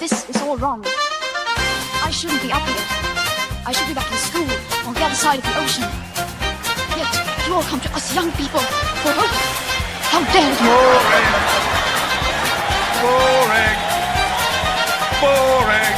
This is all wrong. I shouldn't be up here. I should be back in school on the other side of the ocean. Yet you all come to us young people for hope. How dare you! Boring. Boring.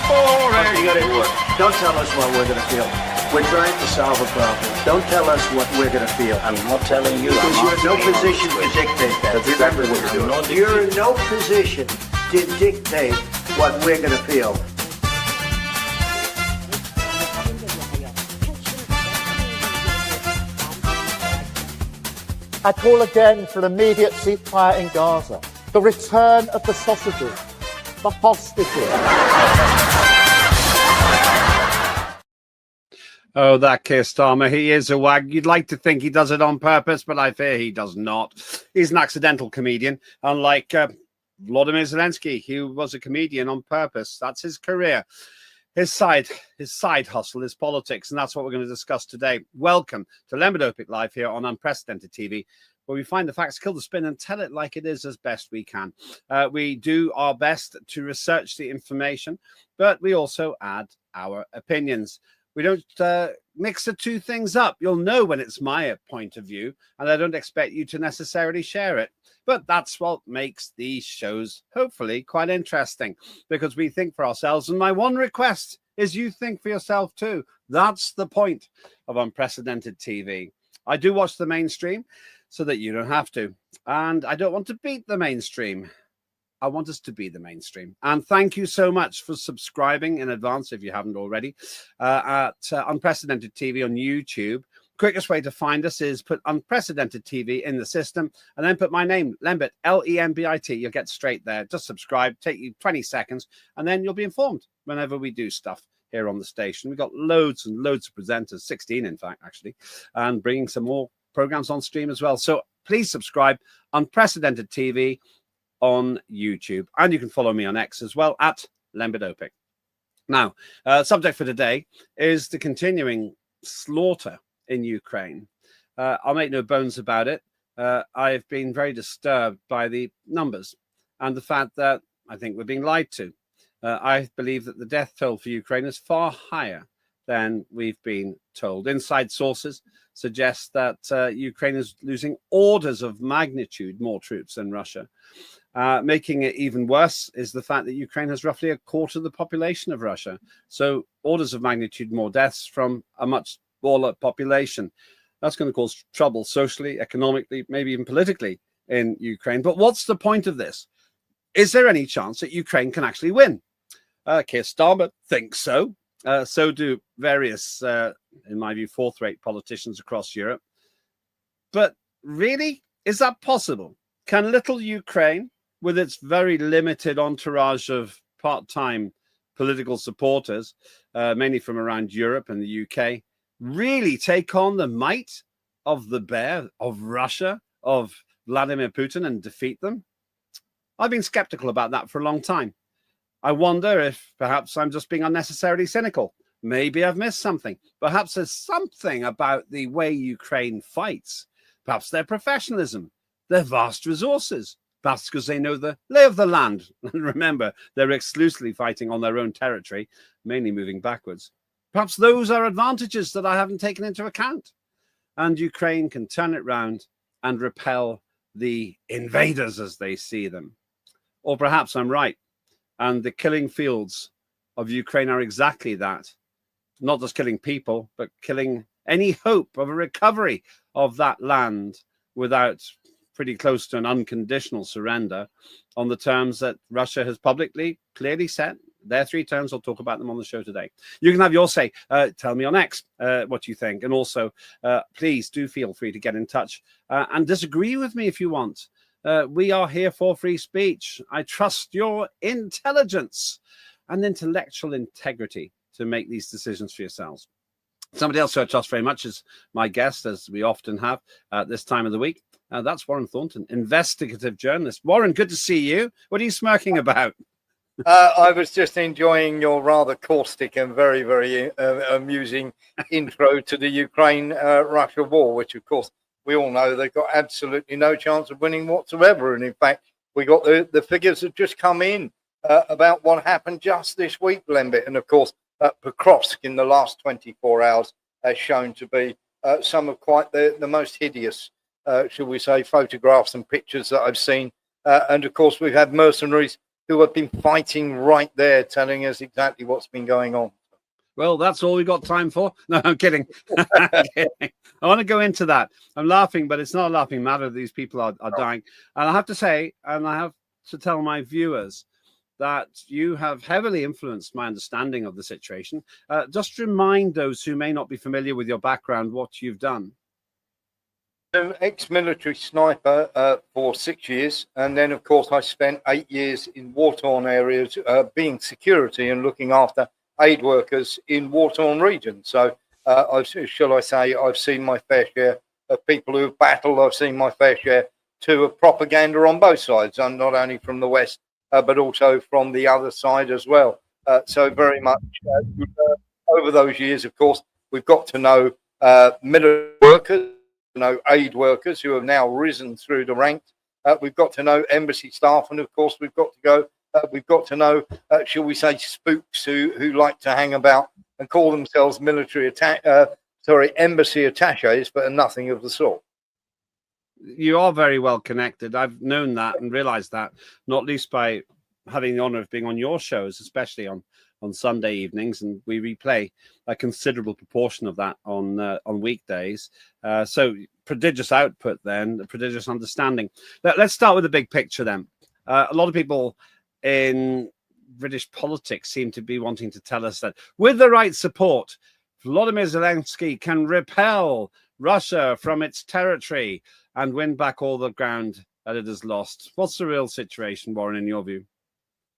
Boring. You got it work. Don't tell us what we're going to feel. We're trying to solve a problem. Don't tell us what we're going to feel. I'm not telling you. Because you're in no position to dictate that. That's exactly what you're doing. You're in no position to dictate what we're going to feel. I call again for an immediate ceasefire in Gaza, the return of the sausages, the hostages. Oh, that Keir Starmer, he is a wag. You'd like to think he does it on purpose, but I fear he does not. He's an accidental comedian, unlike Vladimir Zelensky, who was a comedian on purpose. That's his career. His side hustle is politics, and that's what we're going to discuss today. Welcome to Lembit Öpik Live here on Unprecedented TV, where we find the facts, kill the spin, and tell it like it is as best we can. We do our best to research the information, but we also add our opinions. We don't mix the two things up. You'll know when it's my point of view, and I don't expect you to necessarily share it. But that's what makes these shows, hopefully, quite interesting, because we think for ourselves. And my one request is you think for yourself too. That's the point of Unprecedented TV. I do watch the mainstream so that you don't have to. And I don't want to beat the mainstream. I want us to be the mainstream. And thank you so much for subscribing in advance, if you haven't already, at Unprecedented TV on YouTube. Quickest way to find us is put Unprecedented TV in the system and then put my name, Lembit, L-E-M-B-I-T. You'll get straight there. Just subscribe, take you 20 seconds, and then you'll be informed whenever we do stuff here on the station. We've got loads and loads of presenters, 16 in fact, actually, and bringing some more programs on stream as well. So please subscribe, Unprecedented TV on YouTube. And you can follow me on X as well, at Lembit Öpik. Now, subject for today is the continuing slaughter in Ukraine. I'll make no bones about it. I've been very disturbed by the numbers and the fact that I think we're being lied to. I believe that the death toll for Ukraine is far higher than we've been told. Inside sources suggest that Ukraine is losing orders of magnitude more troops than Russia. Making it even worse is the fact that Ukraine has roughly a quarter of the population of Russia. So orders of magnitude more deaths from a much smaller population. That's going to cause trouble socially, economically, maybe even politically in Ukraine. But what's the point of this? Is there any chance that Ukraine can actually win? Keir Starmer thinks so. So do various, in my view, fourth-rate politicians across Europe. But really, is that possible? Can little Ukraine, with its very limited entourage of part-time political supporters, mainly from around Europe and the UK, really take on the might of the bear, of Russia, of Vladimir Putin and defeat them? I've been skeptical about that for a long time. I wonder if perhaps I'm just being unnecessarily cynical. Maybe I've missed something. Perhaps there's something about the way Ukraine fights. Perhaps their professionalism, their vast resources. Perhaps because they know the lay of the land. And remember, they're exclusively fighting on their own territory, mainly moving backwards. Perhaps those are advantages that I haven't taken into account. And Ukraine can turn it round and repel the invaders as they see them. Or perhaps I'm right. And the killing fields of Ukraine are exactly that. Not just killing people, but killing any hope of a recovery of that land without pretty close to an unconditional surrender on the terms that Russia has publicly clearly set. Their 3 terms. I'll talk about them on the show today. You can have your say. Tell me on X what you think. And also, please do feel free to get in touch and disagree with me if you want. We are here for free speech. I trust your intelligence and intellectual integrity to make these decisions for yourselves. Somebody else who I trust very much is my guest, as we often have at this time of the week. That's Warren Thornton, investigative journalist. Warren, good to see you. What are you smirking about? I was just enjoying your rather caustic and very, very amusing intro to the Ukraine-Russia war, which, of course, we all know they've got absolutely no chance of winning whatsoever. And in fact, we got the figures have just come in about what happened just this week, Lembit. And of course, Pokrovsk in the last 24 hours has shown to be some of quite the most hideous, shall we say, photographs and pictures that I've seen. And of course, we've had mercenaries who have been fighting right there, telling us exactly what's been going on. Well, that's all we've got time for. No, I'm kidding. I'm kidding. I want to go into that. I'm laughing, but it's not a laughing matter. These people are dying. And I have to say, and I have to tell my viewers, that you have heavily influenced my understanding of the situation. Just remind those who may not be familiar with your background what you've done. I'm an ex-military sniper for 6 years, and then of course I spent 8 years in war-torn areas, being security and looking after aid workers in war-torn regions. So shall I say, I've seen my fair share of people who've battled. I've seen my fair share too of propaganda on both sides, and not only from the West but also from the other side as well. So very much over those years, of course, we've got to know military workers, aid workers who have now risen through the ranks. We've got to know embassy staff, and of course, we've got to know, shall we say, spooks who like to hang about and call themselves embassy attaches, but are nothing of the sort. You are very well connected. I've known that and realized that, not least by having the honor of being on your shows, especially on Sunday evenings, and we replay a considerable proportion of that on weekdays. So prodigious output, then prodigious understanding. Let's start with the big picture then. A lot of people in British politics seem to be wanting to tell us that with the right support, Volodymyr Zelensky can repel Russia from its territory and win back all the ground that it has lost. What's the real situation, Warren, in your view?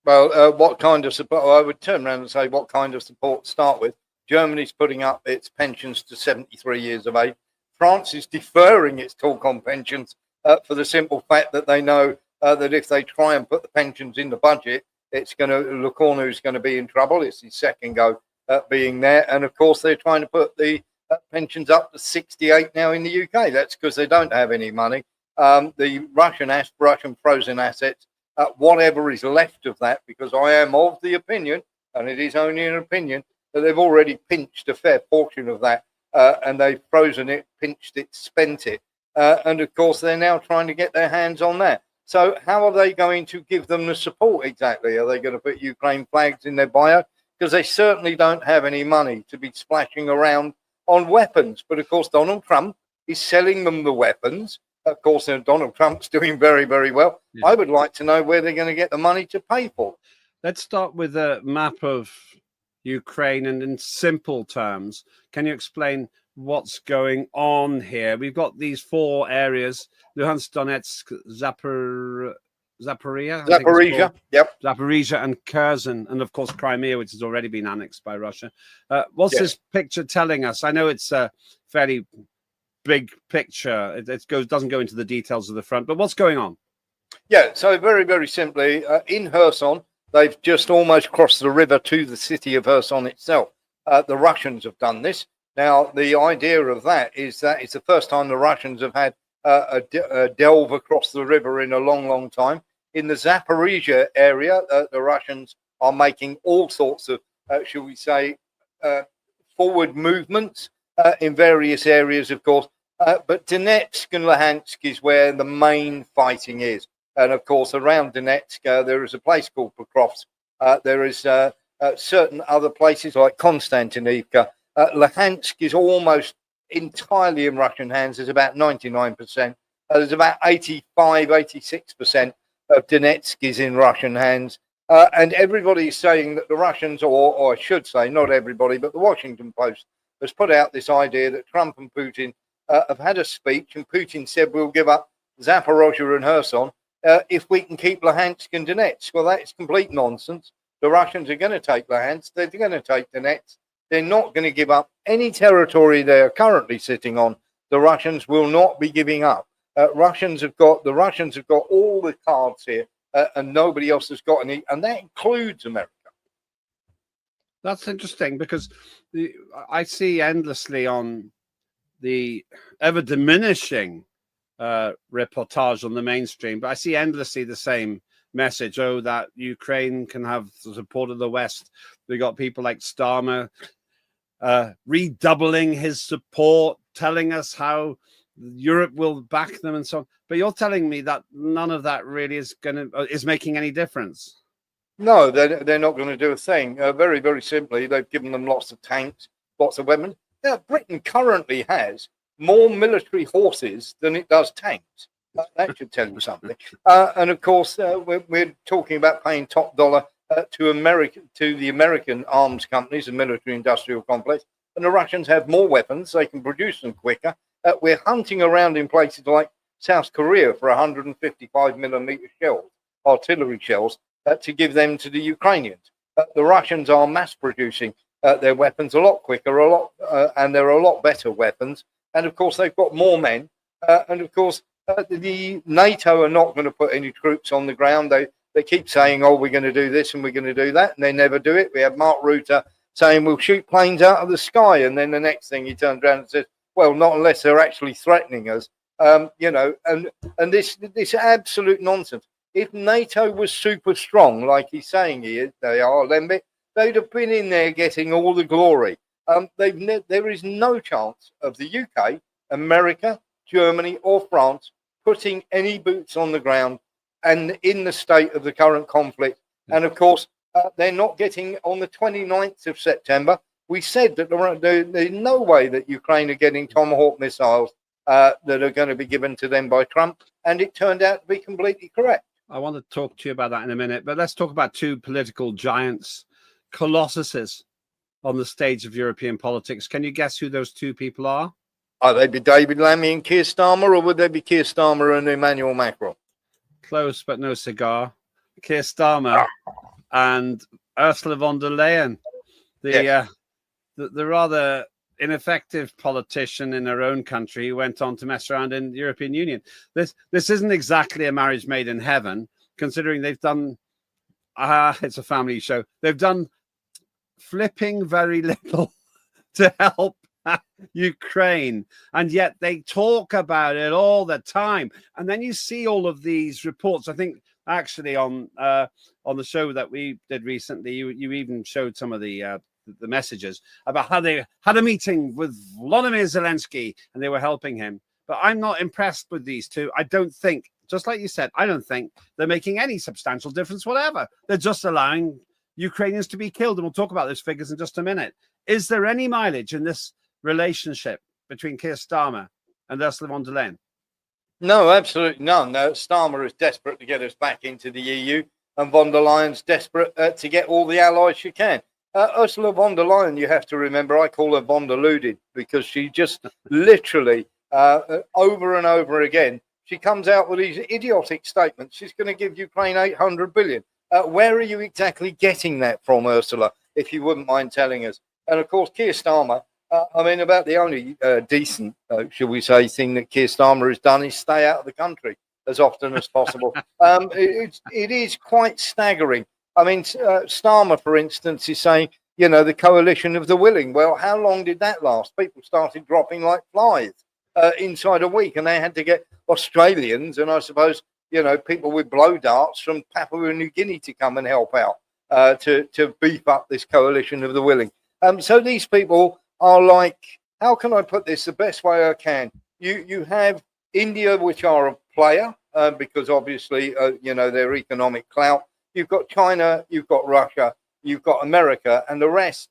Well, what kind of support? I would turn around and say, what kind of support to start with? Germany's putting up its pensions to 73 years of age. France is deferring its talk on pensions for the simple fact that they know that if they try and put the pensions in the budget, it's going to, Le Cornu's going to be in trouble. It's his second go at being there. And of course, they're trying to put the pensions up to 68 now in the UK. That's because they don't have any money. The Russian frozen assets, whatever is left of that, because I am of the opinion, and it is only an opinion, that they've already pinched a fair portion of that, and they've frozen it, pinched it, spent it. And of course, they're now trying to get their hands on that. So how are they going to give them the support exactly? Are they going to put Ukraine flags in their bio? Because they certainly don't have any money to be splashing around on weapons. But of course, Donald Trump is selling them the weapons. Of course, Donald Trump's doing very, very well. Yeah. I would like to know where they're going to get the money to pay for. Let's start with a map of Ukraine, and in simple terms, can you explain what's going on here? We've got these four areas: Luhansk, Donetsk, Zaporizhia, yep, Zaporizhia, and Kherson, and of course Crimea, which has already been annexed by Russia. What's this picture telling us? I know it's a fairly big picture. It doesn't go into the details of the front, but what's going on? Yeah, so very, very simply, in Kherson, they've just almost crossed the river to the city of Kherson itself. The Russians have done this. Now, the idea of that is that it's the first time the Russians have had a delve across the river in a long, long time. In the Zaporizhia area, the Russians are making all sorts of, shall we say, forward movements in various areas, of course. But Donetsk and Luhansk is where the main fighting is. And of course, around Donetsk, there is a place called Pokrovsk. There is certain other places like Konstantinivka. Luhansk is almost entirely in Russian hands. There's about 99%. There's about 85, 86% of Donetsk is in Russian hands. And everybody is saying that the Russians, or I should say, not everybody, but the Washington Post has put out this idea that Trump and Putin have had a speech, and Putin said we'll give up Zaporozhye and Kherson if we can keep Luhansk and Donetsk. Well, that is complete nonsense. The Russians are going to take Luhansk. They're going to take Donetsk. They're not going to give up any territory they are currently sitting on. The Russians will not be giving up. The Russians have got all the cards here, and nobody else has got any, and that includes America. That's interesting, because I see endlessly on the ever diminishing reportage on the mainstream, but I see endlessly the same message, oh, that Ukraine can have the support of the West. We got people like Starmer redoubling his support, telling us how Europe will back them and so on. But you're telling me that none of that really is making any difference. No, they're not going to do a thing. Very, very simply, they've given them lots of tanks, lots of weapons. Now, Britain currently has more military horses than it does tanks. That should tell you something. And of course, we're talking about paying top dollar to the American arms companies and military-industrial complex. And the Russians have more weapons; they can produce them quicker. We're hunting around in places like South Korea for 155mm shells, artillery shells, to give them to the Ukrainians. The Russians are mass producing their weapons a lot quicker, and they're a lot better weapons. And of course, they've got more men. And of course, the NATO are not going to put any troops on the ground. They keep saying, oh, we're going to do this and we're going to do that, and they never do it. We have Mark Rutte saying we'll shoot planes out of the sky, and then the next thing he turns around and says, well, not unless they're actually threatening us. You know, and this absolute nonsense. If NATO was super strong, like he's saying they are, Lembit, they'd have been in there getting all the glory. There is no chance of the UK, America, Germany, or France putting any boots on the ground and in the state of the current conflict. And of course, they're not getting on the 29th of September. We said that there's no way that Ukraine are getting Tomahawk missiles that are going to be given to them by Trump. And it turned out to be completely correct. I want to talk to you about that in a minute, but let's talk about two political giants, colossuses on the stage of European politics. Can you guess who those two people are? Are they be David Lammy and Keir Starmer, or would they be Keir Starmer and Emmanuel Macron? Close, but no cigar. Keir Starmer and Ursula von der Leyen, the rather ineffective politician in her own country who went on to mess around in the European Union. This isn't exactly a marriage made in heaven, considering they've done, it's a family show, they've done flipping very little to help Ukraine, and yet they talk about it all the time. And then you see all of these reports. I think actually on the show that we did recently, you even showed some of the messages about how they had a meeting with Volodymyr Zelensky and they were helping him. But I'm not impressed with these two. I don't think, just like you said, I don't think they're making any substantial difference whatever. They're just allowing Ukrainians to be killed. And we'll talk about those figures in just a minute. Is there any mileage in this relationship between Keir Starmer and Ursula von der Leyen? No, absolutely none. No, Starmer is desperate to get us back into the EU, and von der Leyen's desperate to get all the allies she can. Ursula von der Leyen, you have to remember, I call her von deluded, because she just literally, over and over again, she comes out with these idiotic statements. She's going to give Ukraine 800 billion. Where are you exactly getting that from, Ursula, if you wouldn't mind telling us? And of course, Keir Starmer, I mean, about the only decent, shall we say, thing that Keir Starmer has done is stay out of the country as often as possible. It is quite staggering. I mean, Starmer, for instance, is saying, you know, the coalition of the willing. Well, how long did that last? People started dropping like flies inside a week, and they had to get Australians and I suppose, you know, people with blow darts from Papua New Guinea to come and help out to beef up this coalition of the willing. So these people are like, how can I put this the best way I can? You have India, which are a player because obviously, you know, their economic clout. You've got China, you've got Russia, you've got America, and the rest.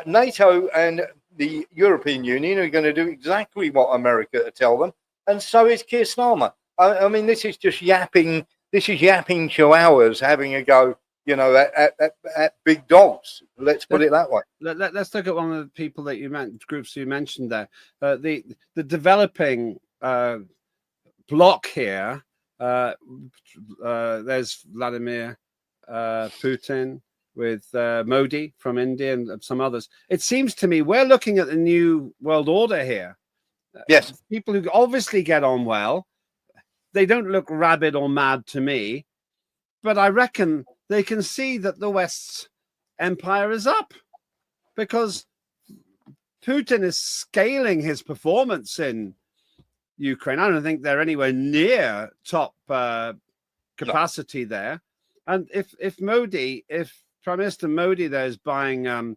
NATO and the European Union are going to do exactly what America tell them, and so is Keir Starmer. I mean, this is just yapping. This is yapping chihuahuas having a go, you know, at big dogs. Let's put it that way. Let's look at one of the people that you groups you mentioned there. The developing bloc here. There's Vladimir Putin with Modi from India and some others. It seems to me we're looking at the new world order here. Yes, people who obviously get on well. They don't look rabid or mad to me, but I reckon they can see that the West's empire is up because Putin is scaling his performance in Ukraine. I don't think they're anywhere near top capacity there. And if Prime Minister Modi there is buying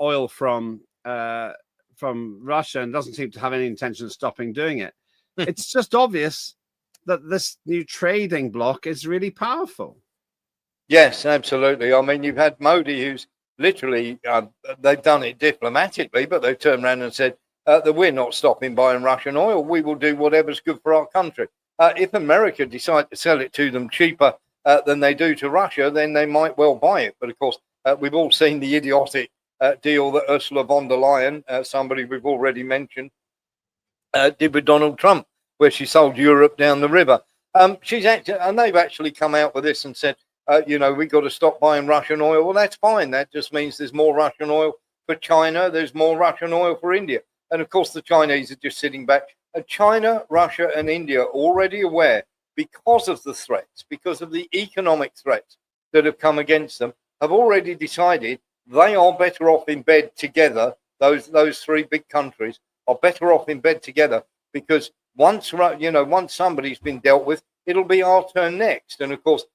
oil from Russia and doesn't seem to have any intention of stopping doing it, it's just obvious that this new trading bloc is really powerful. Yes, absolutely. I mean, you've had Modi, who's literally, they've done it diplomatically, but they've turned around and said that we're not stopping buying Russian oil. We will do whatever's good for our country. If America decide to sell it to them cheaper than they do to Russia, then they might well buy it. But of course, we've all seen the idiotic deal that Ursula von der Leyen, somebody we've already mentioned, did with Donald Trump, where she sold Europe down the river. She's actually, and they've actually come out with this and said, we've got to stop buying Russian oil. Well, that's fine. That just means there's more Russian oil for China. There's more Russian oil for India. And of course, the Chinese are just sitting back. China, Russia, and India are already aware, because of the threats, because of the economic threats that have come against them, have already decided they are better off in bed together. Those three big countries are better off in bed together, because once somebody's been dealt with, it'll be our turn next. And of course,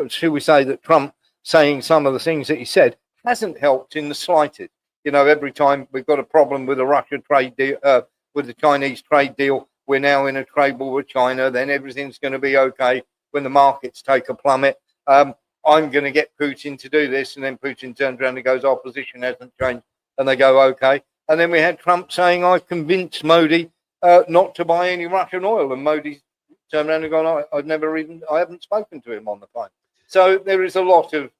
should we say that Trump saying some of the things that he said hasn't helped in the slightest. Every time we've got a problem with a Russia trade deal, with the Chinese trade deal, we're now in a trade war with China, then everything's going to be okay when the markets take a plummet. I'm going to get Putin to do this, and then Putin turns around and goes, our position hasn't changed, and they go, okay. And then we had Trump saying, I've convinced Modi not to buy any Russian oil, and Modi turned around and gone, I haven't spoken to him on the phone. So there is a lot of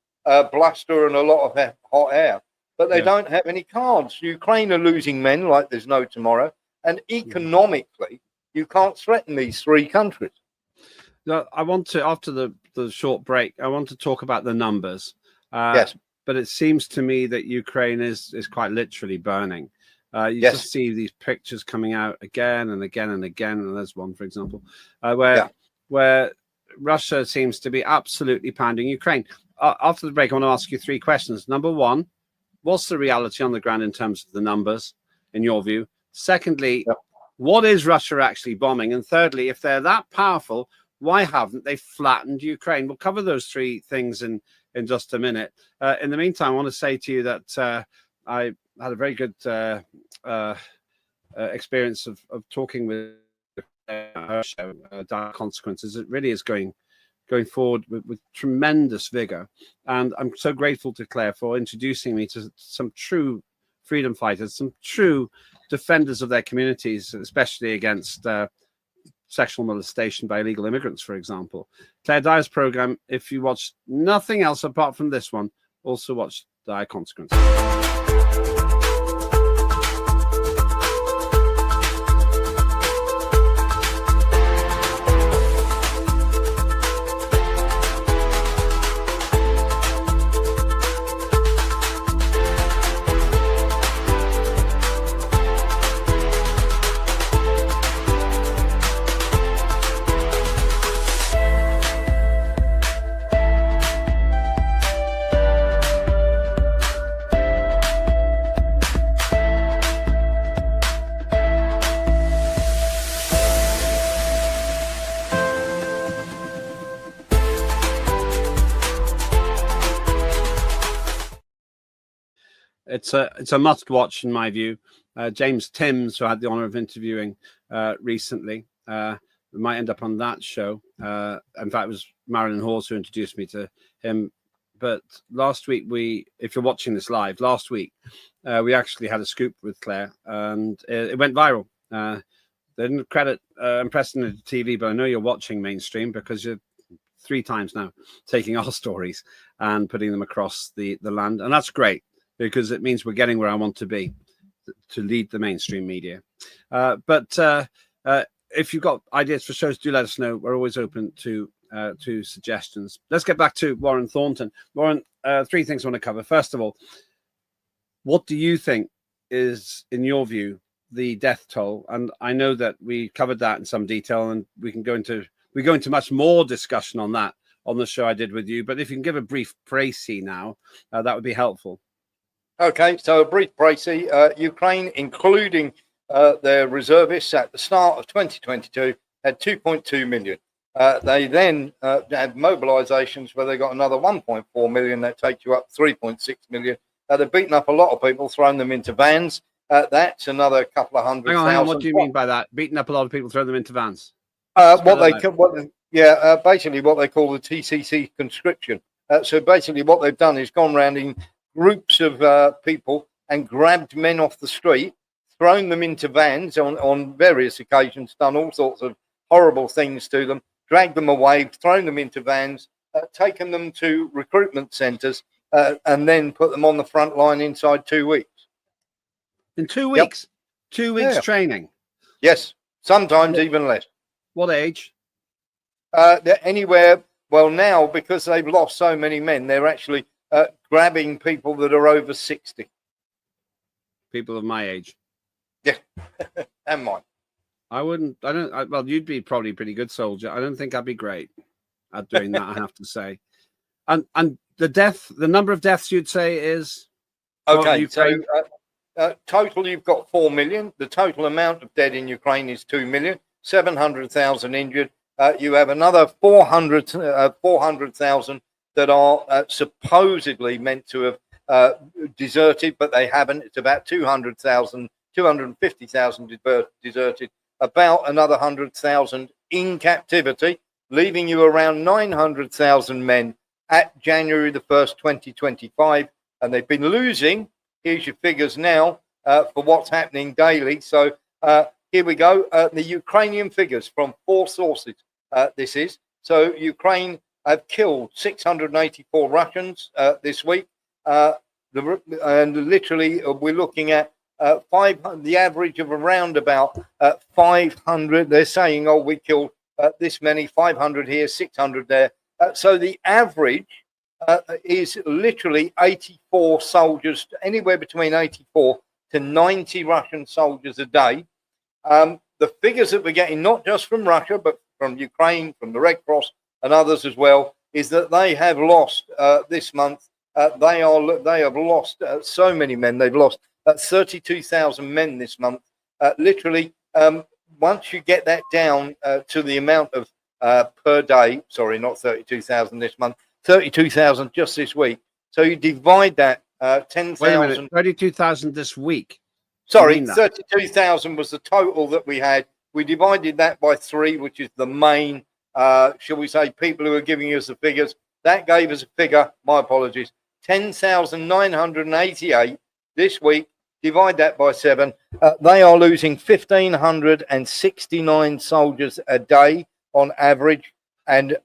bluster and a lot of hot air, but they don't have any cards. Ukraine are losing men like there's no tomorrow, and economically, you can't threaten these three countries. Now, I want to, after the short break, I want to talk about the numbers. Yes. But it seems to me that Ukraine is quite literally burning. You Yes. just see these pictures coming out again and again and again. And there's one, for example, where Russia seems to be absolutely pounding Ukraine. After the break, I want to ask you three questions. Number one, what's the reality on the ground in terms of the numbers, in your view? Secondly, what is Russia actually bombing? And thirdly, if they're that powerful, why haven't they flattened Ukraine? We'll cover those three things in just a minute. In the meantime, I want to say to you that I had a very good experience of talking with our show, Dire Consequences. It really is going forward with tremendous vigor. And I'm so grateful to Claire for introducing me to some true freedom fighters, some true defenders of their communities, especially against sexual molestation by illegal immigrants, for example. Claire Dyer's program, if you watch nothing else apart from this one, also watch Dire Consequences. It's a must watch in my view. James Timms, who I had the honor of interviewing recently, we might end up on that show. In fact, it was Marilyn Hawes who introduced me to him. But last week, if you're watching this live, last week we actually had a scoop with Claire, and it went viral. They didn't credit unprecedented TV, but I know you're watching mainstream because you're 3 times now taking our stories and putting them across the land, and that's great, because it means we're getting where I want to be, to lead the mainstream media. But if you've got ideas for shows, do let us know. We're always open to suggestions. Let's get back to Warren Thornton. Warren, 3 things I want to cover. First of all, what do you think is, in your view, the death toll? And I know that we covered that in some detail, and we go into much more discussion on that on the show I did with you. But if you can give a brief précis now, that would be helpful. Okay, so a brief précis. Ukraine, including their reservists at the start of 2022, had 2.2 million. They then had mobilisations where they got another 1.4 million. That takes you up 3.6 million. They've beaten up a lot of people, thrown them into vans. That's another couple of hundred Hang on, thousand. what do you mean by that? Beating up a lot of people, throw them into vans? Basically what they call the TCC conscription. So basically what they've done is gone around in groups of people and grabbed men off the street, thrown them into vans on various occasions, done all sorts of horrible things to them, dragged them away, thrown them into vans, taken them to recruitment centres, and then put them on the front line inside 2 weeks. In 2 weeks? Yep. 2 weeks training? Yes, sometimes even less. What age? They're anywhere, well, now, because they've lost so many men, they're actually grabbing people that are over 60. People of my age? Yeah, and mine. Well, you'd be probably a pretty good soldier. I don't think I'd be great at doing that, I have to say. And the number of deaths you'd say is? Okay, so total you've got 4 million. The total amount of dead in Ukraine is 2 million, 700,000 injured. You have another 400,000 that are supposedly meant to have deserted, but they haven't. It's about 250,000 deserted, about another 100,000 in captivity, leaving you around 900,000 men at January the 1st, 2025. And they've been losing, here's your figures now for what's happening daily. So here we go, the Ukrainian figures from 4 sources. This is, so Ukraine have killed 684 Russians this week. And literally we're looking at the average of around about 500. They're saying, oh, we killed this many, 500 here, 600 there. So the average is literally 84 soldiers, anywhere between 84 to 90 Russian soldiers a day. The figures that we're getting, not just from Russia, but from Ukraine, from the Red Cross and others as well, is that they have lost this month. They have lost so many men. They've lost 32,000 men this month. Literally, once you get that down to the amount of per day, sorry, not 32,000 this month, 32,000 just this week. So you divide that 10,000. 32,000 this week. Sorry, 32,000 was the total that we had. We divided that by 3, which is the main, shall we say, people who are giving us the figures. That gave us a figure, my apologies, 10,988 this week. Divide that by 7. They are losing 1,569 soldiers a day on average, and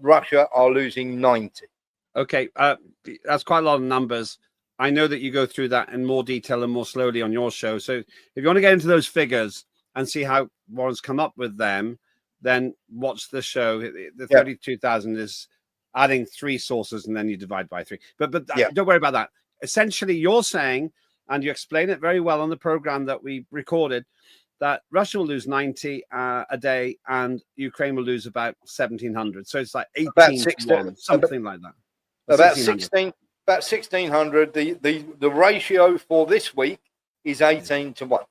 Russia are losing 90. Okay, that's quite a lot of numbers. I know that you go through that in more detail and more slowly on your show. So if you want to get into those figures and see how Warren's come up with them, then watch the show. The 32,000 is adding 3 sources, and then you divide by 3. But don't worry about that. Essentially, you're saying, and you explain it very well on the program that we recorded, that Russia will lose 90 a day and Ukraine will lose about 1,700. So it's like 18 to 1, something like that. About 1,600. The ratio for this week is 18 to 1.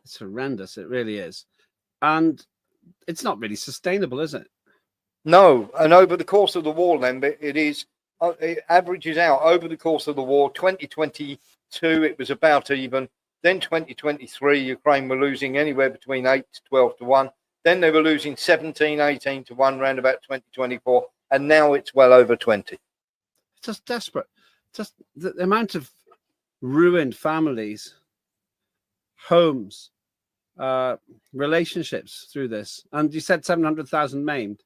It's horrendous. It really is. And it's not really sustainable, is it? No. And over the course of the war, Lembit, it averages out over the course of the war. 2022, it was about even. Then 2023, Ukraine were losing anywhere between 8 to 12 to 1. Then they were losing 17, 18 to 1 around about 2024. And now it's well over 20. It's just desperate. Just the amount of ruined families, homes, relationships through this. And you said 700,000 maimed.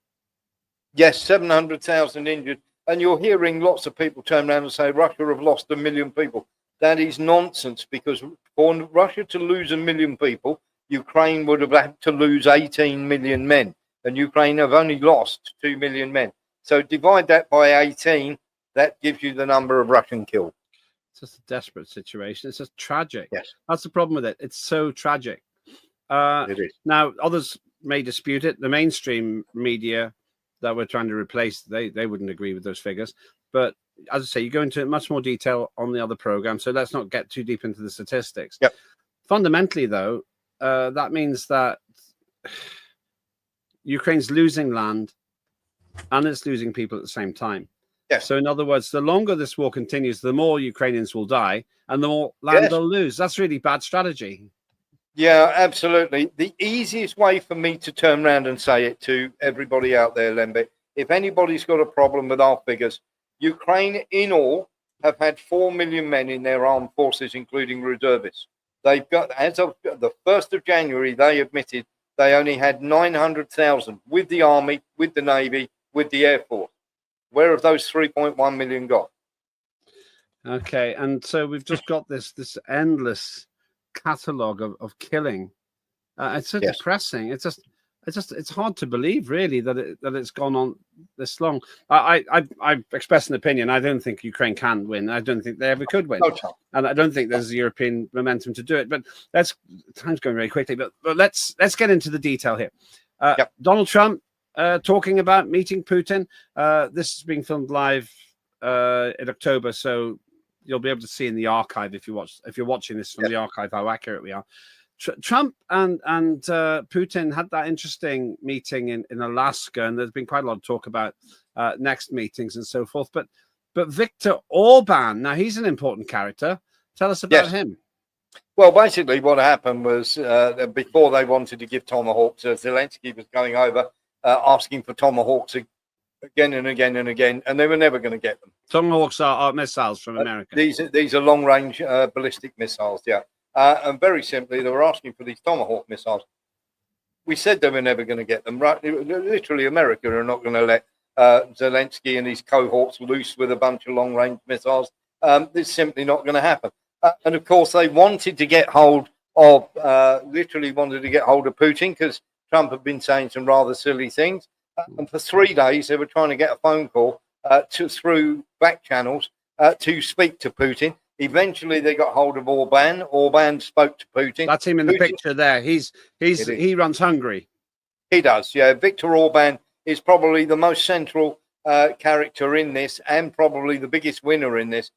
Yes, 700,000 injured. And you're hearing lots of people turn around and say Russia have lost 1 million people. That is nonsense, because for Russia to lose 1 million people, Ukraine would have had to lose 18 million men. And Ukraine have only lost 2 million men. So divide that by 18, that gives you the number of Russian killed. It's just a desperate situation. It's just tragic. Yes. That's the problem with it. It's so tragic. It is. Now, others may dispute it. The mainstream media that we're trying to replace, they wouldn't agree with those figures. But as I say, you go into much more detail on the other program, so let's not get too deep into the statistics. Yep. Fundamentally, though, that means that Ukraine's losing land and it's losing people at the same time. Yes. So in other words, the longer this war continues, the more Ukrainians will die and the more land Yes. they'll lose. That's really bad strategy. Yeah, absolutely. The easiest way for me to turn around and say it to everybody out there, Lembit, if anybody's got a problem with our figures, Ukraine in all have had 4 million men in their armed forces, including reservists. They've got, as of the 1st of January, they admitted they only had 900,000 with the army, with the navy, with the air force. Where have those 3.1 million got? Okay, and so we've just got this endless catalogue of killing. It's so depressing. It's hard to believe, really, that it's gone on this long. I expressed an opinion. I don't think Ukraine can win. I don't think they ever could win, and I don't think there's European momentum to do it. But time's going very quickly. But let's get into the detail here. Donald Trump talking about meeting Putin. This is being filmed live in October, so you'll be able to see in the archive if you're watching this from the archive how accurate we are. Trump and Putin had that interesting meeting in Alaska, and there's been quite a lot of talk about next meetings and so forth. But Viktor Orban, now he's an important character. Tell us about him. Well, basically what happened was before they wanted to give tomahawks, Zelensky was going over asking for tomahawks again and again and again, and they were never going to get them. Tomahawks are missiles from America. These are long-range ballistic missiles, and very simply, they were asking for these Tomahawk missiles. We said they were never going to get them. Right? Literally, America are not going to let Zelensky and his cohorts loose with a bunch of long-range missiles. This is simply not going to happen. And of course, they wanted to get hold of, literally wanted to get hold of Putin because Trump had been saying some rather silly things. And for 3 days, they were trying to get a phone call through back channels to speak to Putin. Eventually, they got hold of Orban. Orban spoke to Putin. That's him in the picture there. He runs Hungary. He does, yeah. Viktor Orban is probably the most central character in this, and probably the biggest winner in this,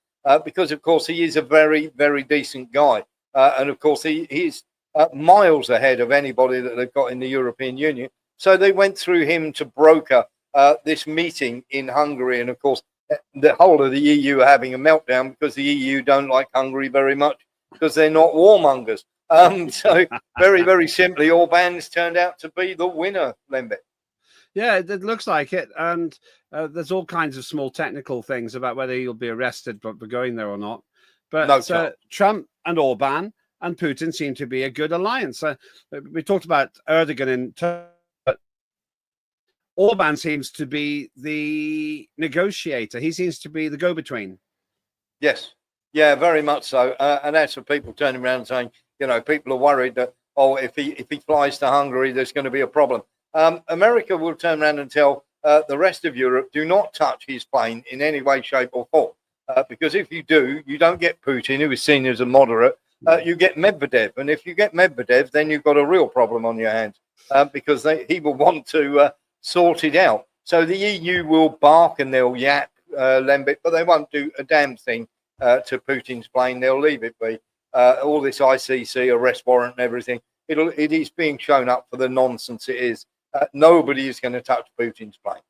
because of course he is a very, very decent guy, and of course he's miles ahead of anybody that they've got in the European Union. So they went through him to broker this meeting in Hungary, and of course, the whole of the EU are having a meltdown because the EU don't like Hungary very much because they're not warmongers. So very, very simply, Orban's turned out to be the winner, Lembit. Yeah, it looks like it. And there's all kinds of small technical things about whether he'll be arrested for going there or not. But Trump and Orban and Putin seem to be a good alliance. We talked about Erdogan in Turkey. Orban seems to be the negotiator. He seems to be the go-between. Yes. Yeah, very much so. And that's for people turning around and saying, you know, people are worried that, if he flies to Hungary, there's going to be a problem. America will turn around and tell the rest of Europe, do not touch his plane in any way, shape or form. Because if you do, you don't get Putin, who is seen as a moderate. You get Medvedev. And if you get Medvedev, then you've got a real problem on your hands because he will want to sort it out. So the EU will bark and they'll yap, Lembit, but they won't do a damn thing to Putin's plane. They'll leave it be. All this ICC arrest warrant and everything, it is being shown up for the nonsense it is. Nobody is going to touch Putin's plane.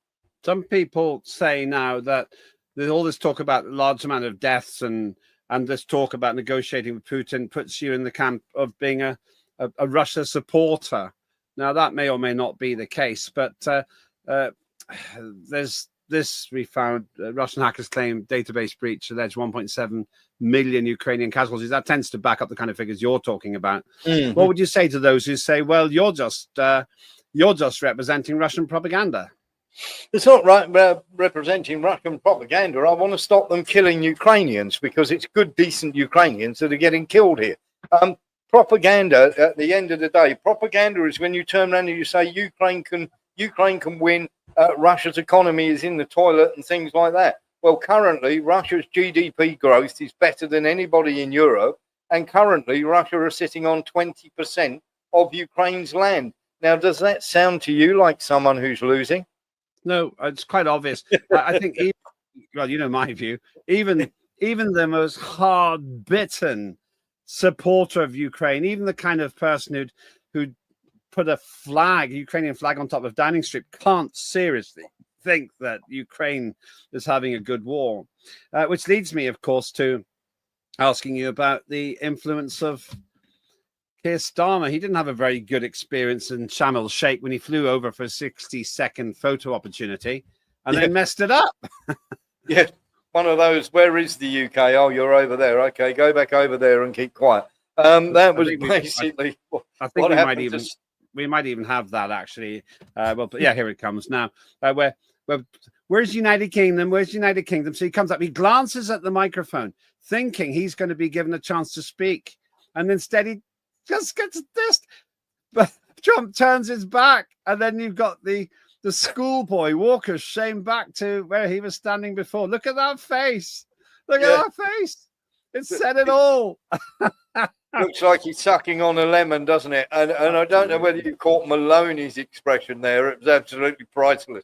Some people say now that there's all this talk about large amount of deaths and this talk about negotiating with Putin puts you in the camp of being a Russia supporter. Now, that may or may not be the case, but there's this we found. Russian hackers claim database breach alleged 1.7 million Ukrainian casualties. That tends to back up the kind of figures you're talking about. Mm-hmm. What would you say to those who say, well, you're just representing Russian propaganda? It's not right representing Russian propaganda. I want to stop them killing Ukrainians because it's good, decent Ukrainians that are getting killed here. Propaganda, at the end of the day, propaganda is when you turn around and you say Ukraine can win, Russia's economy is in the toilet and things like that. Well, currently, Russia's GDP growth is better than anybody in Europe, and currently, Russia are sitting on 20% of Ukraine's land. Now, does that sound to you like someone who's losing? No, it's quite obvious. I think, well, you know my view, even the most hard-bitten supporter of Ukraine, even the kind of person who'd put a Ukrainian flag on top of Downing Street can't seriously think that Ukraine is having a good war. Which leads me, of course, to asking you about the influence of Keir Starmer. He didn't have a very good experience in Sharm el-Sheikh when he flew over for a 60-second photo opportunity and then messed it up. Yeah, one of those, where is the UK? Oh, you're over there. Okay, go back over there and keep quiet. That was basically I think we might even have that, actually. But yeah, here it comes now. Where's United Kingdom? Where's United Kingdom? So he comes up, he glances at the microphone, thinking he's going to be given a chance to speak. And instead he just gets this. But Trump turns his back. And then you've got the schoolboy Walker shamed back to where he was standing before. Look at that face. Look at that face. It said it all. Looks like he's sucking on a lemon, doesn't it? And I don't know whether you caught Maloney's expression there. It was absolutely priceless.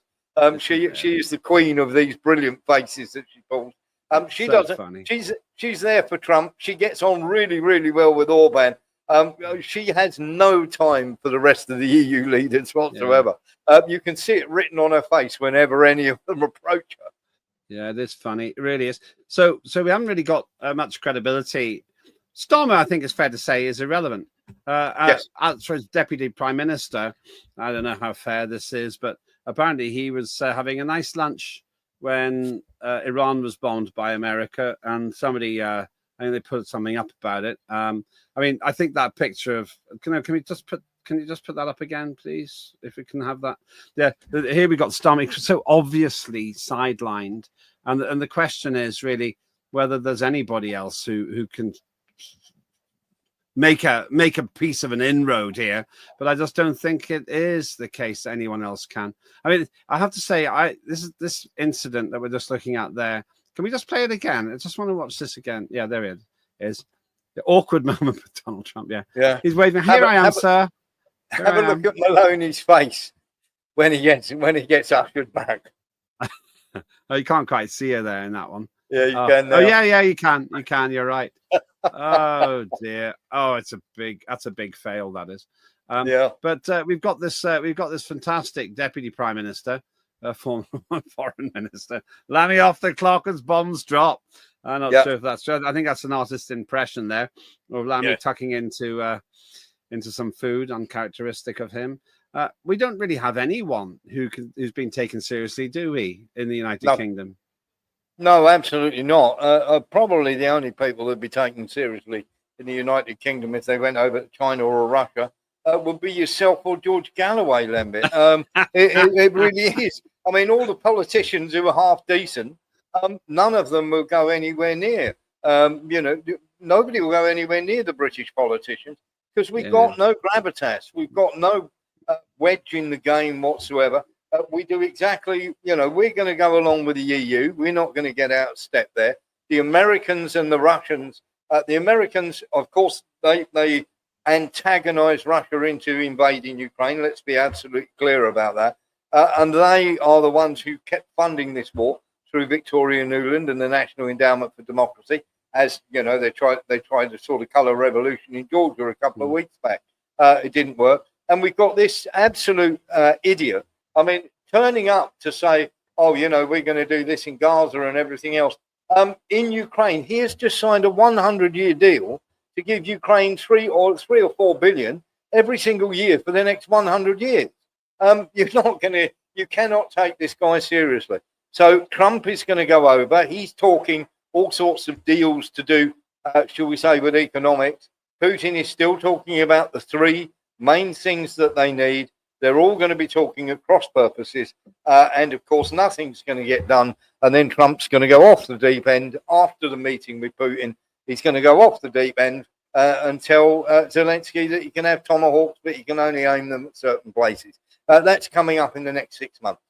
She is the queen of these brilliant faces that she pulls. She's there for Trump. She gets on really, really well with Orban. She has no time for the rest of the EU leaders whatsoever. You can see it written on her face whenever any of them approach her. Yeah, it is funny. It really is. So we haven't really got much credibility. Starmer, I think it's fair to say, is irrelevant. As for his deputy prime minister, I don't know how fair this is, but apparently he was having a nice lunch when Iran was bombed by America, and somebody, I think they put something up about it. I mean, I think that picture of can you just put that up again, please, if we can have that? Yeah, here we got Starmer, so obviously sidelined, and the question is really whether there's anybody else who can make a piece of an inroad here, but I just don't think it is the case that anyone else can. I mean, I have to say, this incident that we're just looking at there. Can we just play it again? I just want to watch this again. Yeah, there it is. The awkward moment with Donald Trump. Yeah. He's waving. Here I am, sir. Have a look at Maloney's face when he gets ushered back. Oh, you can't quite see her there in that one. Yeah, you can. Now. Oh, yeah, you can. You can. You're right. Oh dear. Oh, that's a big fail. That is. But we've got this fantastic deputy prime minister, former foreign minister. Let me off the clock as bombs drop. I'm not sure if that's true. I think that's an artist impression there, of Lammy tucking into some food, uncharacteristic of him. We don't really have anyone who's been taken seriously, do we, in the United Kingdom? No, absolutely not. Probably the only people who'd be taken seriously in the United Kingdom if they went over to China or Russia would be yourself or George Galloway, Lembit. It really is. I mean, all the politicians who are half decent, none of them will go anywhere near. Nobody will go anywhere near the British politicians because we've got no gravitas. We've got no wedge in the game whatsoever. We do exactly, we're going to go along with the EU. We're not going to get out of step there. The Americans and the Russians, the Americans, of course, they antagonize Russia into invading Ukraine. Let's be absolutely clear about that. And they are the ones who kept funding this war through Victoria Nuland and the National Endowment for Democracy. As you know, they tried to sort of colour revolution in Georgia a couple of weeks back. It didn't work. And we've got this absolute idiot. I mean, turning up to say, we're going to do this in Gaza and everything else. In Ukraine, he has just signed a 100-year deal to give Ukraine 3 or 4 billion every single year for the next 100 years. You cannot take this guy seriously. So Trump is going to go over. He's talking all sorts of deals to do, shall we say, with economics. Putin is still talking about the 3 main things that they need. They're all going to be talking at cross purposes. And of course, nothing's going to get done. And then Trump's going to go off the deep end after the meeting with Putin. He's going to go off the deep end and tell Zelensky that he can have tomahawks, but he can only aim them at certain places. That's coming up in the next 6 months.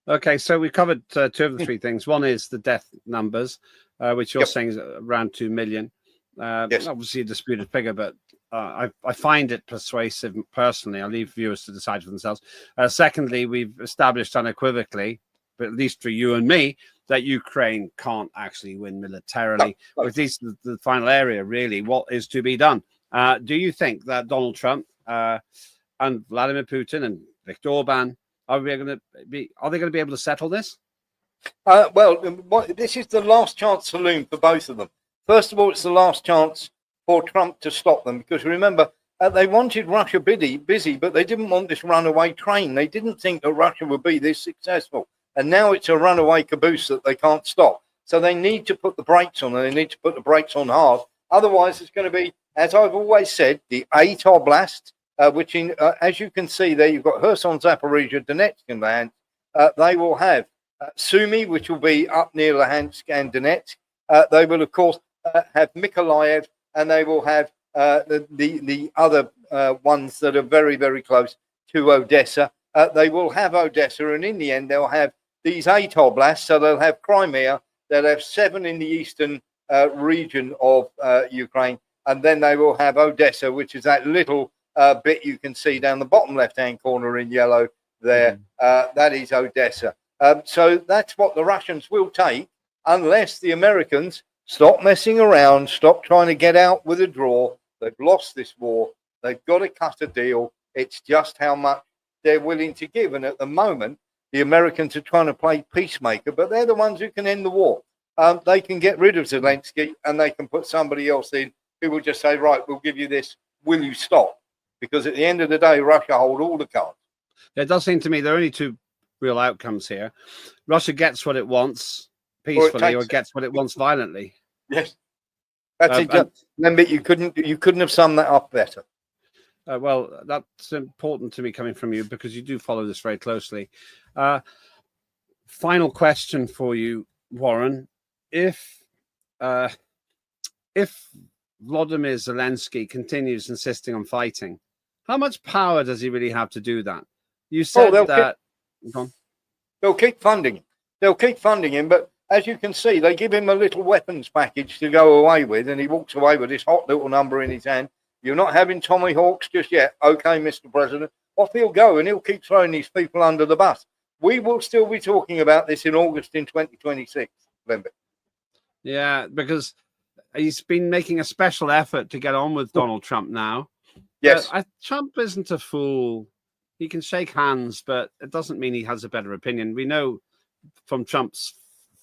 Okay, so we've covered 2 of the 3 things. One is the death numbers, which you're saying is around 2 million. Obviously a disputed figure, but I find it persuasive personally. I'll leave viewers to decide for themselves. Secondly, we've established unequivocally, but at least for you and me, that Ukraine can't actually win militarily. No. At least the final area, really, what is to be done? Do you think that Donald Trump and Vladimir Putin and Viktor Orban, are they going to be able to settle this? This is the last chance saloon for both of them. First of all, it's the last chance for Trump to stop them, because remember, they wanted Russia busy, but they didn't want this runaway train. They didn't think that Russia would be this successful. And now it's a runaway caboose that they can't stop. So they need to put the brakes on, and they need to put the brakes on hard. Otherwise, it's going to be, as I've always said, the 8 Oblast, which, as you can see there, you've got Kherson, Zaporizhia, Donetsk in the hand. They will have Sumy, which will be up near Luhansk and Donetsk. They will, of course, have Mykolaiv, and they will have the other ones that are very, very close to Odessa. They will have Odessa, and in the end, they'll have these 8 oblasts. So they'll have Crimea, they'll have 7 in the eastern region of Ukraine, and then they will have Odessa, which is that little bit you can see down the bottom left-hand corner in yellow there. That is Odessa. So that's what the Russians will take, unless the Americans stop messing around, stop trying to get out with a draw. They've lost this war. They've got to cut a deal. It's just how much they're willing to give. And at the moment, the Americans are trying to play peacemaker, but they're the ones who can end the war. They can get rid of Zelensky, and they can put somebody else in who will just say, right, we'll give you this. Will you stop? Because at the end of the day, Russia hold all the cards. It does seem to me there are only 2 real outcomes here. Russia gets what it wants peacefully, or gets what it wants violently. Yes, that's it. Lembit, you couldn't have summed that up better. Well, that's important to me coming from you, because you do follow this very closely. Final question for you, Warren: If Volodymyr Zelensky continues insisting on fighting, how much power does he really have to do that? You said they'll keep funding him. They'll keep funding him, but as you can see, they give him a little weapons package to go away with, and he walks away with this hot little number in his hand. You're not having Tommy Hawks just yet. Okay, Mr. President. Off he'll go, and he'll keep throwing these people under the bus. We will still be talking about this in August in 2026, Lembit. Yeah, because he's been making a special effort to get on with Donald Trump now. Yes. Trump isn't a fool. He can shake hands, but it doesn't mean he has a better opinion. We know from Trump's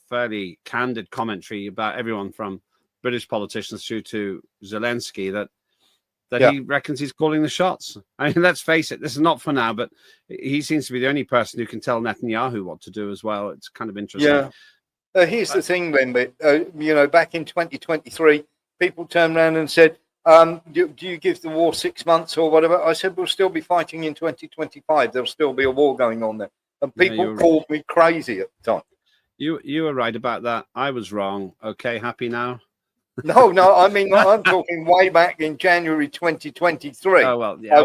fairly candid commentary about everyone from British politicians through to Zelensky that he reckons he's calling the shots. I mean, let's face it, this is not for now, but he seems to be the only person who can tell Netanyahu what to do as well. It's kind of interesting. Yeah. Here's the thing, Lembit. Back in 2023, people turned around and said, do you give the war 6 months or whatever? I said, we'll still be fighting in 2025. There'll still be a war going on there. And people called me crazy at the time. You were right about that. I was wrong. Okay, happy now? No, I mean, I'm talking way back in January 2023. Oh, well, yeah.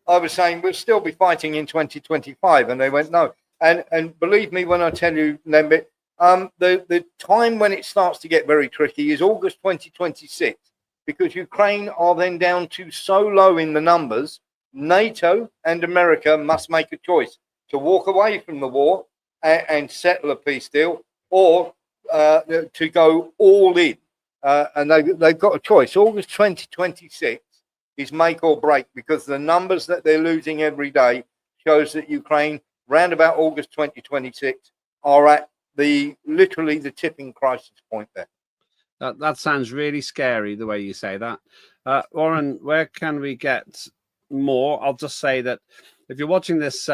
I was saying we'll still be fighting in 2025. And they went, no. And believe me when I tell you, Lembit, the time when it starts to get very tricky is August 2026, because Ukraine are then down to so low in the numbers, NATO and America must make a choice to walk away from the war and settle a peace deal, or to go all in. And they've got a choice. August 2026 is make or break, because the numbers that they're losing every day shows that Ukraine, round about August 2026, are at literally the tipping crisis point there. That sounds really scary, the way you say that. Warren, where can we get more? I'll just say that if you're watching this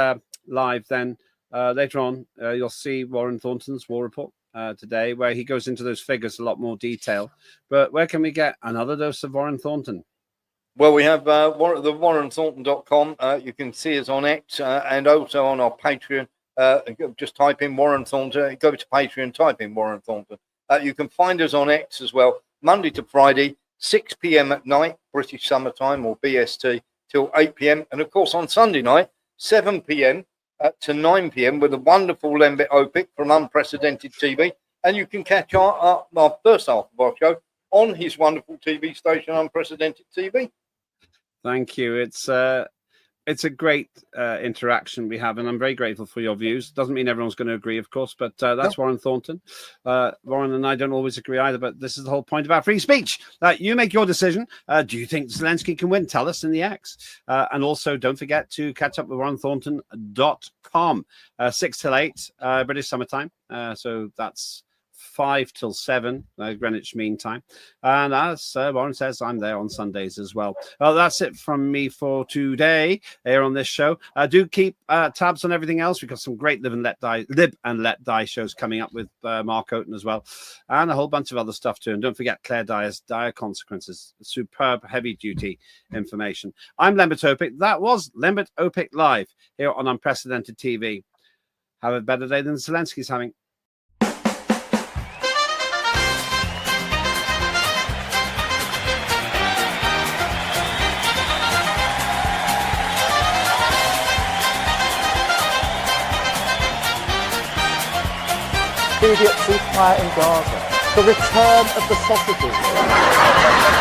live, then later on, you'll see Warren Thornton's War Report today, where he goes into those figures a lot more detail. But where can we get another dose of Warren Thornton? Well, we have the warrenthornton.com. You can see us on X and also on our Patreon. Just type in Warren Thornton. Go to Patreon, type in Warren Thornton. You can find us on X as well, Monday to Friday, 6 p.m. at night, British Summertime or BST, till 8 p.m. And, of course, on Sunday night, 7 p.m. to 9 p.m. with a wonderful Lembit Öpik from Unprecedented TV. And you can catch our first half of our show on his wonderful TV station, Unprecedented TV. Thank you. It's It's a great interaction we have, and I'm very grateful for your views. Doesn't mean everyone's going to agree, of course, but that's Warren Thornton. Warren and I don't always agree either, but this is the whole point about free speech. You make your decision. Do you think Zelensky can win? Tell us in the X. And also, don't forget to catch up with warrenthornton.com. 6 till 8 British summertime. So that's 5 till 7 Greenwich Mean Time. And as Warren says, I'm there on Sundays as well. Well, that's it from me for today here on this show. Do keep tabs on everything else. We've got some great Live and Let Die shows coming up with Mark Oaten as well, and a whole bunch of other stuff too. And don't forget Claire Dyer's Dire Consequences, superb heavy duty information. I'm Lembit Öpik. That was Lembit Öpik Live here on Unprecedented TV. Have a better day than Zelensky's having. Immediate ceasefire in Gaza. The return of the sausages.